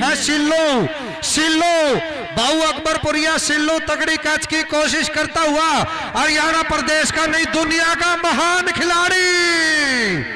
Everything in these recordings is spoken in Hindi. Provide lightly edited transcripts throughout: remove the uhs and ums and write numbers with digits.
है सिल्लू। सिल्लू बाऊ अकबरपुरिया सिल्लू तगड़ी कैच की कोशिश करता हुआ हरियाणा प्रदेश का नहीं दुनिया का महान खिलाड़ी।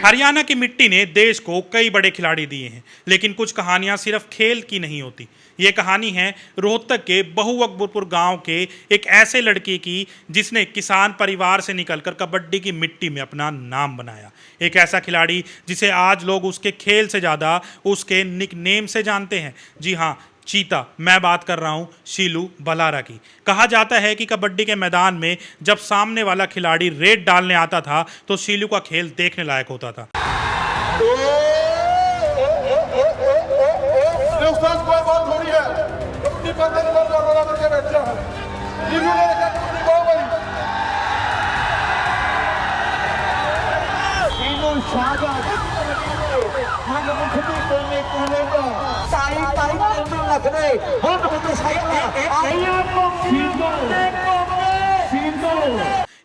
हरियाणा की मिट्टी ने देश को कई बड़े खिलाड़ी दिए हैं, लेकिन कुछ कहानियां सिर्फ खेल की नहीं होती। ये कहानी है रोहतक के बहु अकबरपुर गांव के एक ऐसे लड़के की जिसने किसान परिवार से निकलकर कबड्डी की मिट्टी में अपना नाम बनाया। एक ऐसा खिलाड़ी जिसे आज लोग उसके खेल से ज़्यादा उसके निकनेम से जानते हैं। जी हाँ, चीता। मैं बात कर रहा हूँ शीलू बलारा की। कहा जाता है कि कबड्डी के मैदान में जब सामने वाला खिलाड़ी रेड डालने आता था तो शीलू का खेल देखने लायक होता था।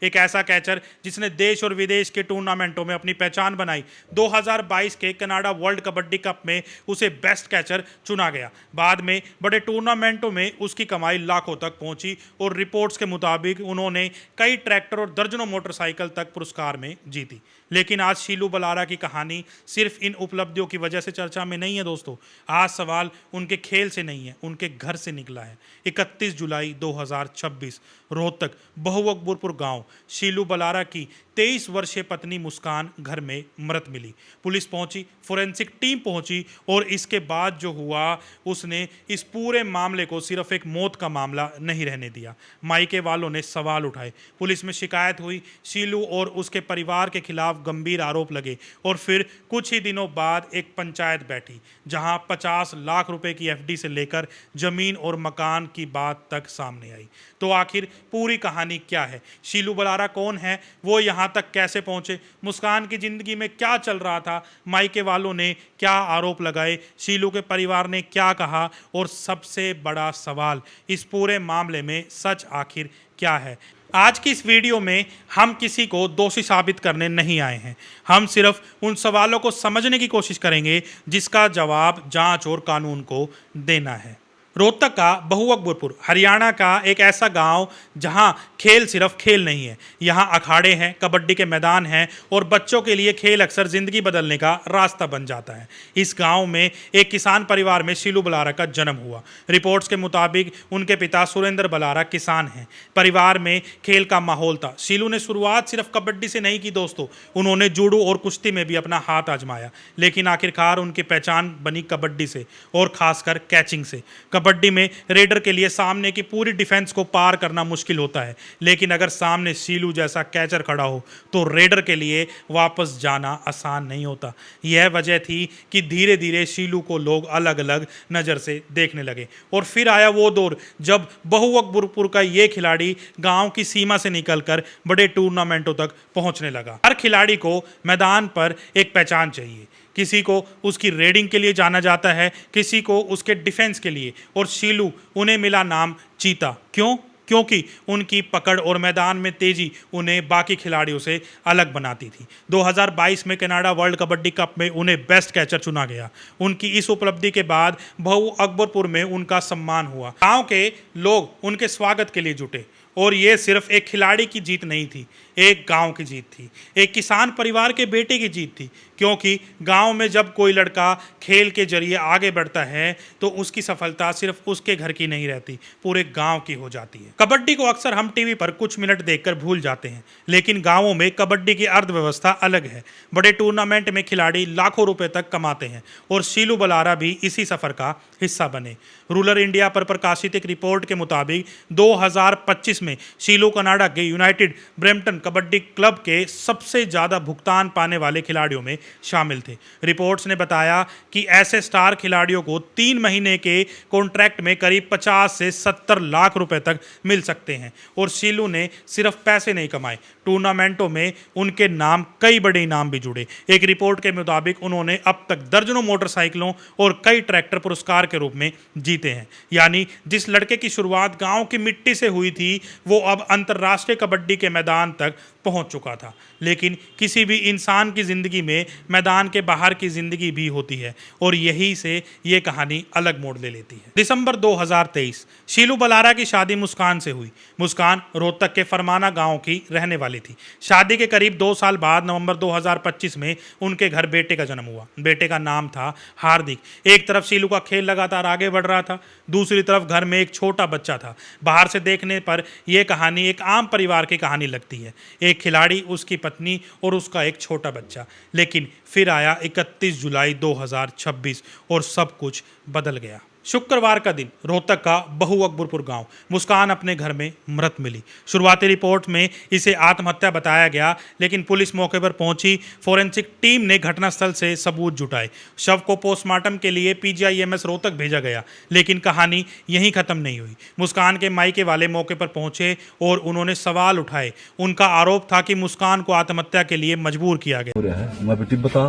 एक ऐसा कैचर जिसने देश और विदेश के टूर्नामेंटों में अपनी पहचान बनाई। 2022 के कनाडा वर्ल्ड कबड्डी कप में उसे बेस्ट कैचर चुना गया। बाद में बड़े टूर्नामेंटों में उसकी कमाई लाखों तक पहुंची और रिपोर्ट्स के मुताबिक उन्होंने कई ट्रैक्टर और दर्जनों मोटरसाइकिल तक पुरस्कार में जीती। लेकिन आज शीलू बलारा की कहानी सिर्फ इन उपलब्धियों की वजह से चर्चा में नहीं है दोस्तों। आज सवाल उनके खेल से नहीं है, उनके घर से निकला है। 31 जुलाई 2026 रोहतक बहु अकबरपुर गांव शीलू बलारा की 23 वर्षीय पत्नी मुस्कान घर में मृत मिली। पुलिस पहुंची, फोरेंसिक टीम पहुंची और इसके बाद जो हुआ उसने इस पूरे मामले को सिर्फ एक मौत का मामला नहीं रहने दिया। मायके वालों ने सवाल उठाए, पुलिस में शिकायत हुई, शीलू और उसके परिवार के खिलाफ गंभीर आरोप लगे और फिर कुछ ही दिनों बाद एक पंचायत बैठी जहां 50 लाख रुपए की एफडी से लेकर जमीन और मकान की बात तक सामने आई। तो आखिर पूरी कहानी क्या है? शीलू बलारा कौन है? वो यहाँ तक कैसे पहुंचे? मुस्कान की जिंदगी में क्या चल रहा था? मायके वालों ने क्या आरोप लगाए? शीलू के परिवार ने क्या कहा? और सबसे बड़ा सवाल, इस पूरे मामले में सच आखिर क्या है? आज की इस वीडियो में हम किसी को दोषी साबित करने नहीं आए हैं। हम सिर्फ उन सवालों को समझने की कोशिश करेंगे जिसका जवाब जांच और कानून को देना है। रोहतक का बहु अकबरपुर हरियाणा का एक ऐसा गांव जहां खेल सिर्फ खेल नहीं है। यहां अखाड़े हैं, कबड्डी के मैदान हैं और बच्चों के लिए खेल अक्सर जिंदगी बदलने का रास्ता बन जाता है। इस गांव में एक किसान परिवार में शीलू बलारा का जन्म हुआ। रिपोर्ट्स के मुताबिक उनके पिता सुरेंद्र बलारा किसान हैं। परिवार में खेल का माहौल था। शीलू ने शुरुआत सिर्फ कबड्डी से नहीं की दोस्तों, उन्होंने जूडो और कुश्ती में भी अपना हाथ आजमाया। लेकिन आखिरकार उनकी पहचान बनी कबड्डी से और खासकर कैचिंग से। कबड्डी में रेडर के लिए सामने की पूरी डिफेंस को पार करना मुश्किल होता है, लेकिन अगर सामने शीलू जैसा कैचर खड़ा हो तो रेडर के लिए वापस जाना आसान नहीं होता। यह वजह थी कि धीरे धीरे शीलू को लोग अलग अलग नज़र से देखने लगे। और फिर आया वो दौर जब बहु अकबरपुर का ये खिलाड़ी गांव की सीमा से निकलकर बड़े टूर्नामेंटों तक पहुंचने लगा। हर खिलाड़ी को मैदान पर एक पहचान चाहिए। किसी को उसकी रेडिंग के लिए जाना जाता है, किसी को उसके डिफेंस के लिए, और शीलू उन्हें मिला नाम चीता। क्यों? क्योंकि उनकी पकड़ और मैदान में तेजी उन्हें बाकी खिलाड़ियों से अलग बनाती थी। 2022 में कनाडा वर्ल्ड कबड्डी कप में उन्हें बेस्ट कैचर चुना गया। उनकी इस उपलब्धि के बाद बहु अकबरपुर में उनका सम्मान हुआ। गांव के लोग उनके स्वागत के लिए जुटे और ये सिर्फ एक खिलाड़ी की जीत नहीं थी, एक गांव की जीत थी, एक किसान परिवार के बेटे की जीत थी। क्योंकि गांव में जब कोई लड़का खेल के जरिए आगे बढ़ता है तो उसकी सफलता सिर्फ उसके घर की नहीं रहती, पूरे गांव की हो जाती है। कबड्डी को अक्सर हम टीवी पर कुछ मिनट देखकर भूल जाते हैं, लेकिन गांवों में कबड्डी की अर्थव्यवस्था अलग है। बड़े टूर्नामेंट में खिलाड़ी लाखों रुपए तक कमाते हैं और शीलू बलारा भी इसी सफर का हिस्सा बने। रूरल इंडिया पर प्रकाशित एक रिपोर्ट के मुताबिक 2025 में शीलू कनाडा के यूनाइटेड ब्रैम्पटन कबड्डी क्लब के सबसे ज़्यादा भुगतान पाने वाले खिलाड़ियों में शामिल थे। रिपोर्ट्स ने बताया कि ऐसे स्टार खिलाड़ियों को 3 महीने के कॉन्ट्रैक्ट में करीब 50 से 70 लाख रुपए तक मिल सकते हैं। और शीलू ने सिर्फ पैसे नहीं कमाए, टूर्नामेंटों में उनके नाम कई बड़े इनाम भी जुड़े। एक रिपोर्ट के मुताबिक उन्होंने अब तक दर्जनों मोटरसाइकिलों और कई ट्रैक्टर पुरस्कार के रूप में जीते हैं। यानी जिस लड़के की शुरुआत गांव की मिट्टी से हुई थी वो अब अंतर्राष्ट्रीय कबड्डी के मैदान तक पहुंच चुका था। लेकिन किसी भी इंसान की ज़िंदगी में मैदान के बाहर की ज़िंदगी भी होती है और यही से ये कहानी अलग मोड़ ले लेती है। दिसंबर 2023 शीलू बलारा की शादी मुस्कान से हुई। मुस्कान रोहतक के फरमाना गांव की रहने वाली थी। शादी के करीब 2 साल बाद नवंबर 2025 में उनके घर बेटे का जन्म हुआ। बेटे का नाम था हार्दिक। एक तरफ शीलू का खेल लगातार आगे बढ़ रहा था, दूसरी तरफ घर में एक छोटा बच्चा था। बाहर से देखने पर यह कहानी एक आम परिवार की कहानी लगती है, एक खिलाड़ी, उसकी पत्नी और उसका एक छोटा बच्चा। लेकिन फिर आया 31 जुलाई 2026 और सब कुछ बदल गया। शुक्रवार का दिन, रोहतक का बहु अकबरपुर गांव। मुस्कान अपने घर में मृत मिली। शुरुआती रिपोर्ट में इसे आत्महत्या बताया गया, लेकिन पुलिस मौके पर पहुंची। फोरेंसिक टीम ने घटनास्थल से सबूत जुटाए। शव को पोस्टमार्टम के लिए PGIMS रोहतक भेजा गया, लेकिन कहानी यहीं खत्म नहीं हुई। मुस्कान के मायके वाले मौके पर पहुंचे और उन्होंने सवाल उठाए। उनका आरोप था कि मुस्कान को आत्महत्या के लिए मजबूर किया गया। मैं बेटी बता,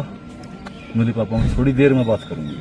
मेरे पापा से थोड़ी देर में बात करूंगी,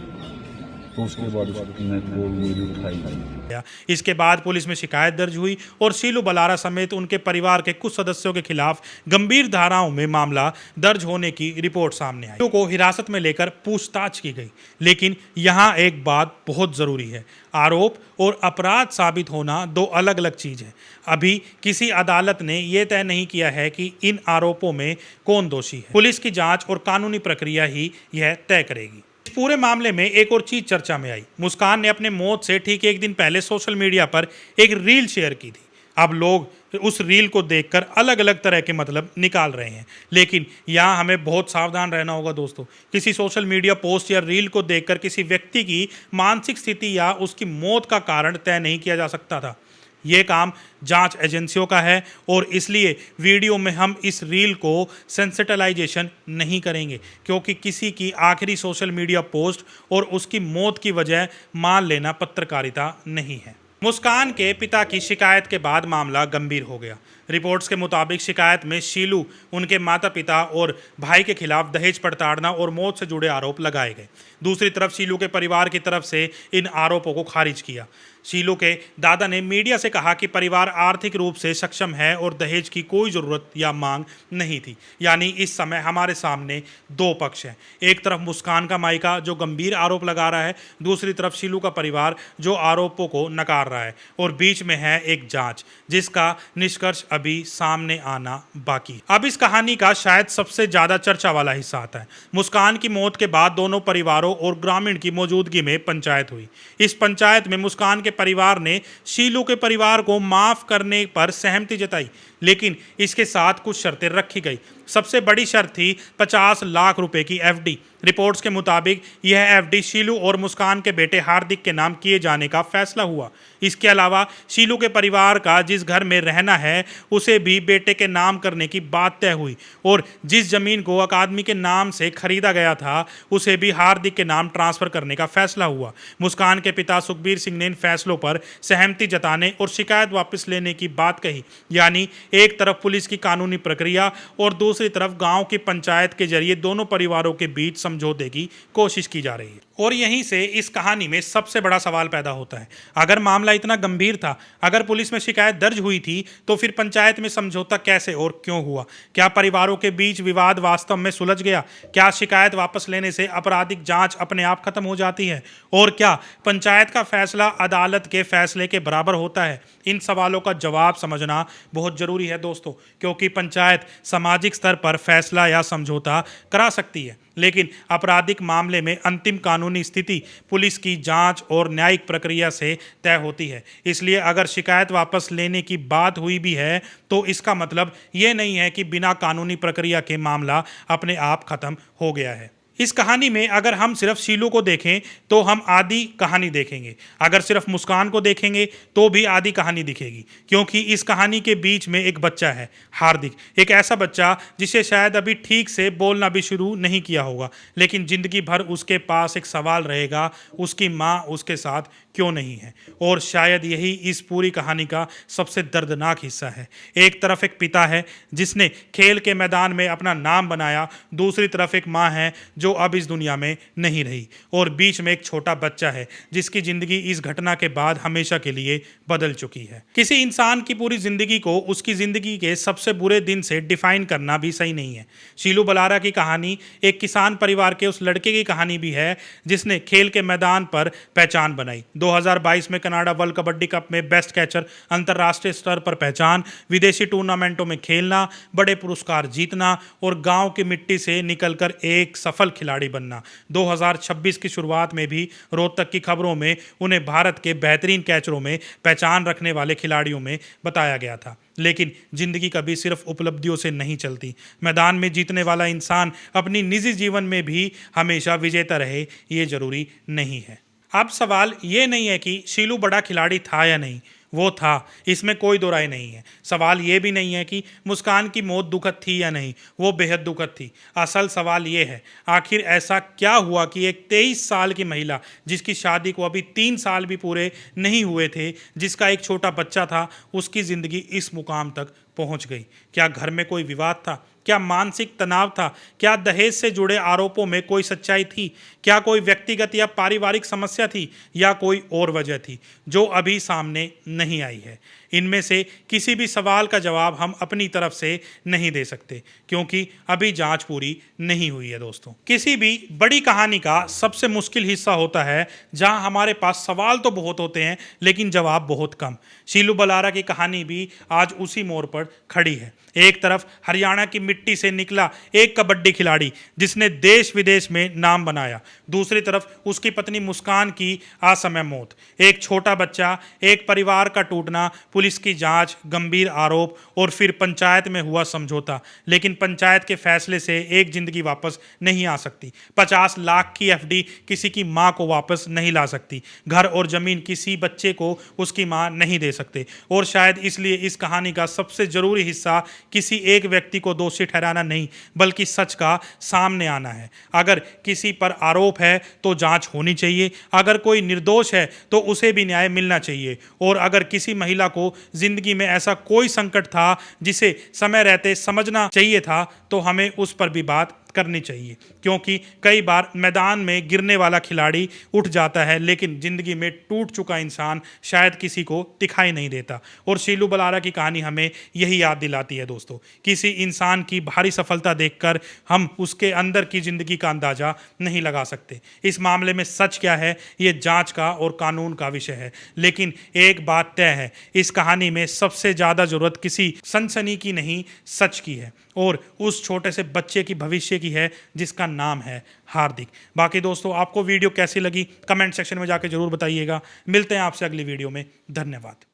तो उसके बाद मैं कॉल मेरी उठाई। इसके बाद पुलिस में शिकायत दर्ज हुई और शीलू बलारा समेत उनके परिवार के कुछ सदस्यों के खिलाफ गंभीर धाराओं में मामला दर्ज होने की रिपोर्ट सामने आई। शीलू को हिरासत में लेकर पूछताछ की गई, लेकिन यहाँ एक बात बहुत जरूरी है, आरोप और अपराध साबित होना दो अलग अलग चीज है। अभी किसी अदालत ने यह तय नहीं किया है कि इन आरोपों में कौन दोषी है। पुलिस की जांच और कानूनी प्रक्रिया ही यह तय करेगी। इस पूरे मामले में एक और चीज चर्चा में आई। मुस्कान ने अपने मौत से ठीक एक दिन पहले सोशल मीडिया पर एक रील शेयर की थी। अब लोग उस रील को देखकर अलग अलग तरह के मतलब निकाल रहे हैं, लेकिन यहाँ हमें बहुत सावधान रहना होगा दोस्तों। किसी सोशल मीडिया पोस्ट या रील को देखकर किसी व्यक्ति की मानसिक स्थिति या उसकी मौत का कारण तय नहीं किया जा सकता था। ये काम जांच एजेंसियों का है और इसलिए वीडियो में हम इस रील को सेंसिटाइजेशन नहीं करेंगे, क्योंकि किसी की आखिरी सोशल मीडिया पोस्ट और उसकी मौत की वजह मान लेना पत्रकारिता नहीं है। मुस्कान के पिता की शिकायत के बाद मामला गंभीर हो गया। रिपोर्ट्स के मुताबिक शिकायत में शीलू, उनके माता पिता और भाई के खिलाफ दहेज प्रताड़ना और मौत से जुड़े आरोप लगाए गए। दूसरी तरफ शीलू के परिवार की तरफ से इन आरोपों को खारिज किया। शीलू के दादा ने मीडिया से कहा कि परिवार आर्थिक रूप से सक्षम है और दहेज की कोई ज़रूरत या मांग नहीं थी। यानी इस समय हमारे सामने दो पक्ष हैं। एक तरफ मुस्कान का मायका जो गंभीर आरोप लगा रहा है, दूसरी तरफ शीलू का परिवार जो आरोपों को नकार रहा है, और बीच में है एक जांच जिसका निष्कर्ष अभी सामने आना बाकी। अब इस कहानी का शायद सबसे ज़्यादा चर्चा वाला हिस्सा आता है। मुस्कान की मौत के बाद दोनों परिवारों और ग्रामीण की मौजूदगी में पंचायत हुई। इस पंचायत में मुस्कान के परिवार ने शीलू के परिवार को माफ करने पर सहमति जताई, लेकिन इसके साथ कुछ शर्तें रखी गई। सबसे बड़ी शर्त थी 50 लाख रुपए की FD। रिपोर्ट्स के मुताबिक यह FD शीलू और मुस्कान के बेटे हार्दिक के नाम किए जाने का फैसला हुआ। इसके अलावा शीलू के परिवार का जिस घर में रहना है उसे भी बेटे के नाम करने की बात तय हुई, और जिस जमीन को अकादमी के नाम से खरीदा गया था उसे भी हार्दिक के नाम ट्रांसफर करने का फैसला हुआ। मुस्कान के पिता सुखबीर सिंह ने इन फैसलों पर सहमति जताने और शिकायत वापस लेने की बात कही। यानी एक तरफ पुलिस की कानूनी प्रक्रिया और दूसरी तरफ गांव की पंचायत के जरिए दोनों परिवारों के बीच समझौते की कोशिश की जा रही है। और यहीं से इस कहानी में सबसे बड़ा सवाल पैदा होता है, अगर मामला इतना गंभीर था, अगर पुलिस में शिकायत दर्ज हुई थी, तो फिर पंचायत में समझौता कैसे और क्यों हुआ? क्या परिवारों के बीच विवाद वास्तव में सुलझ गया? क्या शिकायत वापस लेने से आपराधिक जांच अपने आप खत्म हो जाती है? और क्या पंचायत का फैसला अदालत के फैसले के बराबर होता है? इन सवालों का जवाब समझना बहुत जरूरी है दोस्तों, क्योंकि पंचायत सामाजिक स्तर पर फैसला या समझौता करा सकती है, लेकिन आपराधिक मामले में अंतिम कानूनी स्थिति पुलिस की जांच और न्यायिक प्रक्रिया से तय होती है। इसलिए अगर शिकायत वापस लेने की बात हुई भी है तो इसका मतलब ये नहीं है कि बिना कानूनी प्रक्रिया के मामला अपने आप खत्म हो गया है। इस कहानी में अगर हम सिर्फ शीलू को देखें तो हम आधी कहानी देखेंगे, अगर सिर्फ मुस्कान को देखेंगे तो भी आधी कहानी दिखेगी, क्योंकि इस कहानी के बीच में एक बच्चा है, हार्दिक। एक ऐसा बच्चा जिसे शायद अभी ठीक से बोलना भी शुरू नहीं किया होगा, लेकिन जिंदगी भर उसके पास एक सवाल रहेगा, उसकी माँ उसके साथ क्यों नहीं है? और शायद यही इस पूरी कहानी का सबसे दर्दनाक हिस्सा है। एक तरफ एक पिता है जिसने खेल के मैदान में अपना नाम बनाया, दूसरी तरफ एक माँ है जो जो अब इस दुनिया में नहीं रही, और बीच में एक छोटा बच्चा है जिसकी जिंदगी इस घटना के बाद हमेशा के लिए बदल चुकी है। किसी इंसान की पूरी जिंदगी को उसकी जिंदगी के सबसे बुरे दिन से डिफाइन करना भी सही नहीं है। शीलू बलारा की कहानी एक किसान परिवार के उस लड़के की कहानी भी है जिसने खेल के मैदान पर पहचान बनाई। 2022 में कनाडा वर्ल्ड कबड्डी कप में बेस्ट कैचर, अंतर्राष्ट्रीय स्तर पर पहचान, विदेशी टूर्नामेंटों में खेलना, बड़े पुरस्कार जीतना और गांव की मिट्टी से निकलकर एक सफल खिलाड़ी बनना। 2026 की शुरुआत में भी रोहतक की खबरों में उन्हें भारत के बेहतरीन कैचरों में पहचान रखने वाले खिलाड़ियों में बताया गया था। लेकिन जिंदगी कभी सिर्फ उपलब्धियों से नहीं चलती। मैदान में जीतने वाला इंसान अपनी निजी जीवन में भी हमेशा विजेता रहे, ये जरूरी नहीं है। अब सवाल ये नहीं है कि शीलू बड़ा खिलाड़ी था या नहीं, वो था, इसमें कोई दो राय नहीं है। सवाल ये भी नहीं है कि मुस्कान की मौत दुखद थी या नहीं, वो बेहद दुखद थी। असल सवाल ये है, आखिर ऐसा क्या हुआ कि एक 23 साल की महिला जिसकी शादी को अभी 3 साल भी पूरे नहीं हुए थे, जिसका एक छोटा बच्चा था, उसकी ज़िंदगी इस मुकाम तक पहुंच गई। क्या घर में कोई विवाद था? क्या मानसिक तनाव था? क्या दहेज से जुड़े आरोपों में कोई सच्चाई थी? क्या कोई व्यक्तिगत या पारिवारिक समस्या थी, या कोई और वजह थी जो अभी सामने नहीं आई है? इनमें से किसी भी सवाल का जवाब हम अपनी तरफ से नहीं दे सकते, क्योंकि अभी जांच पूरी नहीं हुई है। दोस्तों, किसी भी बड़ी कहानी का सबसे मुश्किल हिस्सा होता है जहां हमारे पास सवाल तो बहुत होते हैं लेकिन जवाब बहुत कम। शीलू बलारा की कहानी भी आज उसी मोड़ पर खड़ी है। एक तरफ हरियाणा की मिट्टी से निकला एक कबड्डी खिलाड़ी जिसने देश विदेश में नाम बनाया, दूसरी तरफ उसकी पत्नी मुस्कान की असमय मौत, एक छोटा बच्चा, एक परिवार का टूटना, पुलिस की जांच, गंभीर आरोप और फिर पंचायत में हुआ समझौता। लेकिन पंचायत के फैसले से एक जिंदगी वापस नहीं आ सकती। 50 लाख की एफडी किसी की मां को वापस नहीं ला सकती। घर और जमीन किसी बच्चे को उसकी मां नहीं दे सकते। और शायद इसलिए इस कहानी का सबसे जरूरी हिस्सा किसी एक व्यक्ति को दोषी ठहराना नहीं, बल्कि सच का सामने आना है। अगर किसी पर आरोप है तो जांच होनी चाहिए, अगर कोई निर्दोष है तो उसे भी न्याय मिलना चाहिए। और अगर किसी महिला को जिंदगी में ऐसा कोई संकट था जिसे समय रहते समझना चाहिए था, तो हमें उस पर भी बात करनी चाहिए। क्योंकि कई बार मैदान में गिरने वाला खिलाड़ी उठ जाता है, लेकिन जिंदगी में टूट चुका इंसान शायद किसी को दिखाई नहीं देता। और शीलू बलारा की कहानी हमें यही याद दिलाती है दोस्तों, किसी इंसान की भारी सफलता देखकर हम उसके अंदर की जिंदगी का अंदाजा नहीं लगा सकते। इस मामले में सच क्या है, ये जांच का और कानून का विषय है। लेकिन एक बात तय है, इस कहानी में सबसे ज्यादा जरूरत किसी सनसनी की नहीं, सच की है। और उस छोटे से बच्चे की भविष्य की है जिसका नाम है हार्दिक। बाकी दोस्तों, आपको वीडियो कैसी लगी कमेंट सेक्शन में जाके जरूर बताइएगा। मिलते हैं आपसे अगली वीडियो में। धन्यवाद।